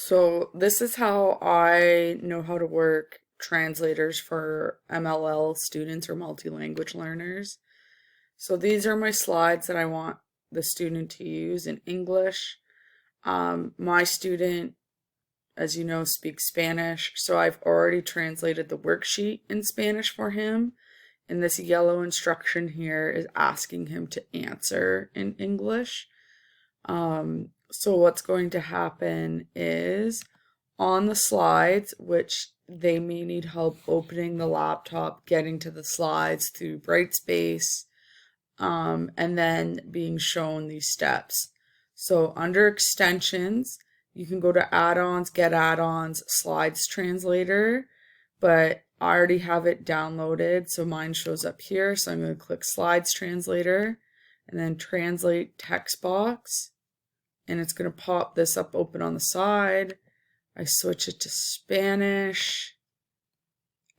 So this is how I know how to work translators for MLL students or multi-language learners. So these are my slides that I want the student to use in English. My student, as you know, speaks Spanish, so I've already translated the worksheet in Spanish for him. And this yellow instruction here is asking him to answer in English. So what's going to happen is on the slides, which they may need help opening the laptop, getting to the slides through Brightspace, and then being shown these steps. So under extensions, you can go to add-ons, get add-ons, slides translator, but I already have it downloaded, so mine shows up here. So I'm going to click slides translator and then translate text box. And it's going to pop this up open on the side. I switch it to Spanish.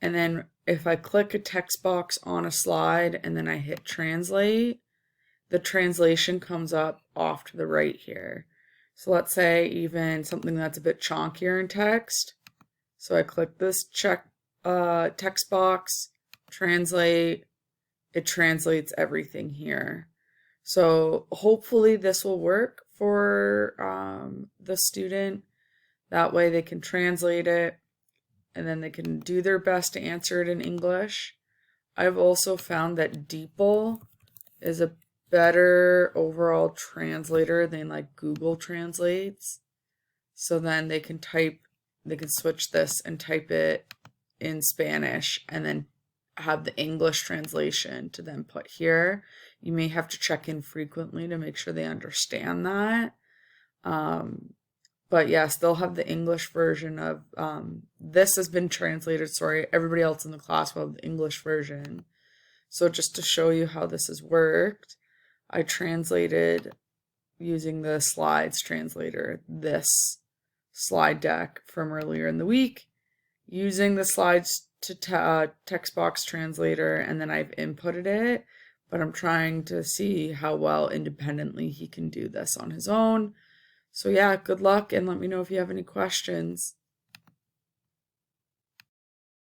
And then if I click a text box on a slide and then I hit translate, the translation comes up off to the right here. So let's say even something that's a bit chonkier in text. So I click this text box, translate, it translates everything here. So hopefully this will work for the student. That way they can translate it and then they can do their best to answer it in English. I've also found that DeepL is a better overall translator than like Google Translates. So then they can switch this and type it in Spanish and then have the English translation to then put here. You may have to check in frequently to make sure they understand that. But yes, they'll have the English version of, this has been translated, sorry, everybody else in the class will have the English version. So just to show you how this has worked, I translated using the slides translator, this slide deck from earlier in the week, using the slides to text box translator, and then I've inputted it, but I'm trying to see how well independently he can do this on his own. So yeah, good luck and let me know if you have any questions.